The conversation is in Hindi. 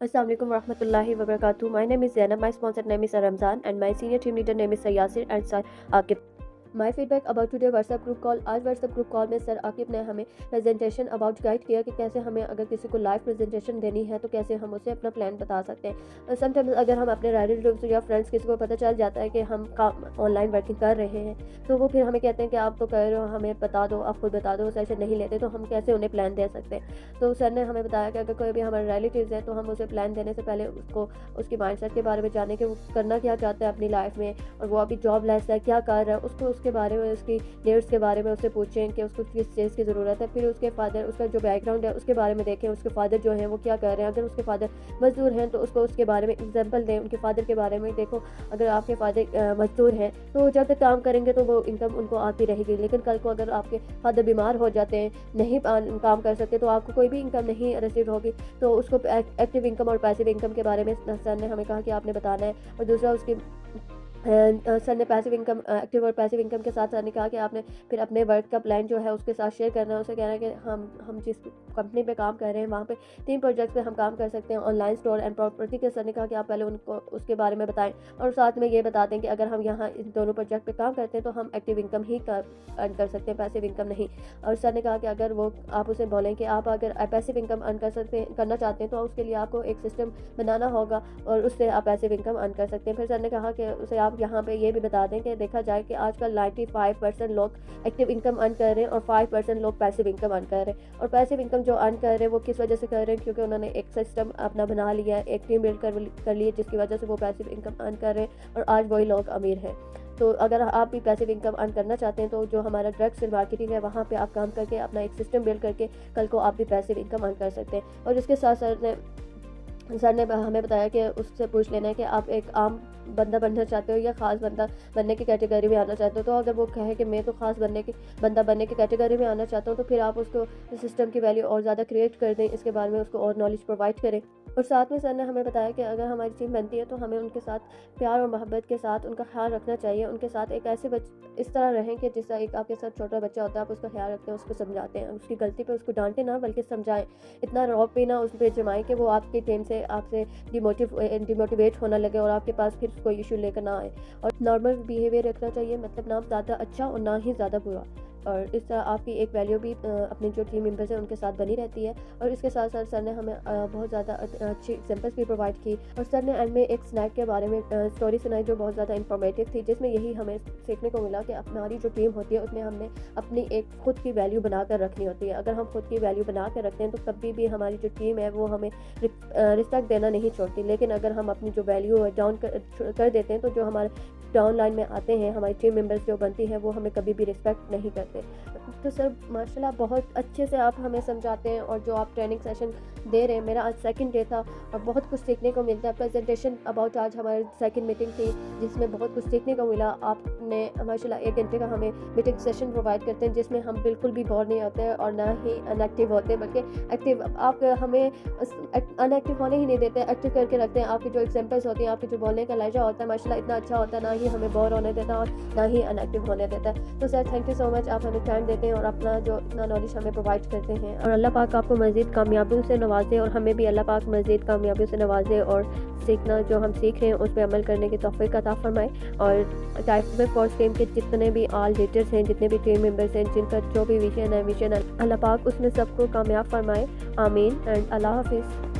Assalamualaikum warahmatullahi wabarakatuh. My name is Zainab. My sponsor name is Ramzan, and my senior team leader name is Sir Yasir and Sir Akib. My feedback about today WhatsApp group call. आज व्हाट्सएप ग्रुप कॉल में सर आकिब ने हमें प्रेजेंटेशन अबाउट गाइड किया कि कैसे हमें अगर किसी को लाइव प्रेजेंटेशन देनी है तो कैसे हम उसे अपना प्लान बता सकते हैं। समटाइम्स अगर हम अपने रिलेटिव्स या फ्रेंड्स किसी को पता चल जाता है कि हम काम ऑनलाइन वर्किंग कर रहे हैं तो वो फिर हमें कहते हैं कि आप तो कर रहे हो, हमें बता दो, आप खुद बता दो, सेशन नहीं लेते तो हम कैसे उन्हें प्लान दे सकते हैं। तो सर ने हमें बताया कि अगर कोई भी हमारे रिलेटिव्स हैं तो हम उसे प्लान देने से पहले उसको उसकी माइंडसेट के बारे में जाने कि वो करना क्या चाहता है अपनी लाइफ में, और वो अभी जॉब लेस है, क्या कर रहा है, उसको उसके बारे में, उसकी नीड्स के बारे में उससे पूछें कि उसको किस चीज़ की ज़रूरत है। फिर उसके फादर, उसका जो बैकग्राउंड है उसके बारे में देखें, उसके फादर जो हैं वो क्या कर रहे हैं। अगर उसके फादर मजदूर हैं तो उसको उसके बारे में एग्जांपल दें, उनके फादर के बारे में देखो, अगर आपके फादर मजदूर हैं तो जब तक काम करेंगे तो वो इनकम उनको आती रहेगी, लेकिन कल को अगर आपके फादर बीमार हो जाते हैं, नहीं काम कर सकते तो आपको कोई भी इनकम नहीं रिसीव होगी। तो उसको एक्टिव इनकम और पैसिव इनकम के बारे में सर ने हमें कहा कि आपने बताना है। और दूसरा उसकी सर ने पैसिव इनकम, एक्टिव और पैसिव इनकम के साथ सर ने कहा कि आपने फिर अपने वर्क का प्लान जो है उसके साथ शेयर करना है। उसे कहना है कि हम जिस कंपनी पे काम कर रहे हैं वहाँ पे 3 प्रोजेक्ट्स पे हम काम कर सकते हैं, ऑनलाइन स्टोर एंड प्रॉपर्टी के। सर ने कहा कि आप पहले उनको उसके बारे में बताएं और साथ में ये बता दें कि अगर हम यहाँ इन दोनों प्रोजेक्ट पे काम करते हैं तो हम एक्टिव इनकम ही अर्न कर सकते हैं, पैसिव इनकम नहीं। और सर ने कहा कि अगर वो आप उसे बोलें कि आप अगर पैसिव इनकम अर्न करना चाहते हैं तो उसके लिए आपको एक सिस्टम बनाना होगा और उससे आप पैसिव इनकम अर्न कर सकते हैं। फिर सर ने कहा कि उसे आप यहाँ पे ये भी बता दें कि देखा जाए कि आजकल 95% लोग एक्टिव इनकम अर्न कर रहे हैं और 5% लोग पैसिव इनकम अर्न कर रहे हैं। और पैसिव इनकम जो अर्न कर रहे हैं वो किस वजह से कर रहे हैं, क्योंकि उन्होंने एक सिस्टम अपना बना लिया है, एक टीम बिल्ड कर ली है, जिसकी वजह से वो पैसिव इनकम अर्न कर रहे हैं और आज वही लोग अमीर हैं। तो अगर आप भी पैसिव इनकम अर्न करना चाहते हैं तो जो हमारा ड्रग्स एंड मार्केटिंग है वहाँ पे आप काम करके अपना एक सिस्टम बिल्ड करके कल को आप भी पैसिव इनकम अर्न कर सकते हैं। और इसके साथ सर ने हमें बताया कि उससे पूछ लेना है कि आप एक आम बंदा बनना चाहते हो या ख़ास बंदा बनने की कैटेगरी में आना चाहते हो। तो अगर वो कहे कि मैं तो ख़ास बंदा बनने की कैटेगरी में आना चाहता हूँ तो फिर आप उसको सिस्टम की वैल्यू और ज़्यादा क्रिएट कर दें, इसके बारे में उसको और नॉलेज प्रोवाइड करें। और साथ में सर ने हमें बताया कि अगर हमारी टीम बनती है तो हमें उनके साथ प्यार और मोहब्बत के साथ उनका ख्याल रखना चाहिए। उनके साथ एक ऐसे इस तरह रहें कि जैसा एक आपके साथ छोटा बच्चा होता है, आप उसका ख्याल रखते हैं, उसको समझाते हैं, उसकी गलती पे उसको डांटे ना बल्कि समझाएं। इतना रौब भी ना उस पर जमाएं कि वो आपकी टीम से आपसे डिमोटिवेट होना लगे और आपके पास फिर कोई इशू लेकर ना आए। और नॉर्मल बिहेवियर रखना चाहिए, मतलब ना ज़्यादा अच्छा और ना ही ज़्यादा बुरा। और इस तरह आपकी एक वैल्यू भी अपने जो टीम मेंबर्स हैं उनके साथ बनी रहती है। और इसके साथ साथ सर ने हमें बहुत ज़्यादा अच्छी एग्जांपल्स भी प्रोवाइड की। और सर ने एंड में एक स्नैक के बारे में स्टोरी सुनाई जो बहुत ज़्यादा इंफॉर्मेटिव थी, जिसमें यही हमें सीखने को मिला कि हमारी जो टीम होती है उसमें हमने अपनी एक खुद की वैल्यू बना कर रखनी होती है। अगर हम खुद की वैल्यू बना कर रखते हैं तो कभी भी हमारी जो टीम है वो हमें रिस्पेक्ट देना नहीं छोड़ती। लेकिन अगर हम अपनी जो वैल्यू है डाउन कर देते हैं तो जो हमारे डाउन लाइन में आते हैं, हमारी टीम मेंबर्स जो बनती हैं वो हमें कभी भी रिस्पेक्ट नहीं करते। तो सर माशाल्लाह बहुत अच्छे से आप हमें समझाते हैं और जो आप ट्रेनिंग सेशन दे रहे हैं, मेरा आज सेकंड डे था और बहुत कुछ सीखने को मिलता है। प्रेजेंटेशन अबाउट आज हमारी सेकंड मीटिंग थी जिसमें बहुत कुछ सीखने को मिला। आपने माशाल्लाह 1 घंटे का हमें मीटिंग सेशन प्रोवाइड करते हैं जिसमें हम बिल्कुल भी बोर नहीं होते हैं और ना ही अनएक्टिव होते, बल्कि एक्टिव। आप हमें अनएक्टिव होने ही नहीं देते, एक्टिव करके रखते हैं। आपकी जो एग्जाम्पल्स होती हैं, आपकी जो बोलने का लहजा होता है माशाल्लाह इतना अच्छा होता है, ना ही हमें बोर होने देता और ना ही अनएक्टिव होने देता है। तो sir thank you so much, आप हमें टाइम देते हैं और अपना जो इतना नॉलेज हमें प्रोवाइड करते हैं। और अल्लाह पाक आपको मज़ीद कामयाबियों से नवाजे और हमें भी अल्लाह पाक मज़ीद कामयाबियों से नवाजे और सीखना जो हम सीख रहे हैं उस पर अमल करने की तौफीक अता फरमाए। और टाइप फोर्स टीम के जितने भी ऑल लीडर्स हैं, जितने भी टीम मेंबर्स हैं, जिनका जो भी विजन है अल्लाह पाक उसमें सबको कामयाब फरमाए। आमीन एंड अल्लाह हाफिज़।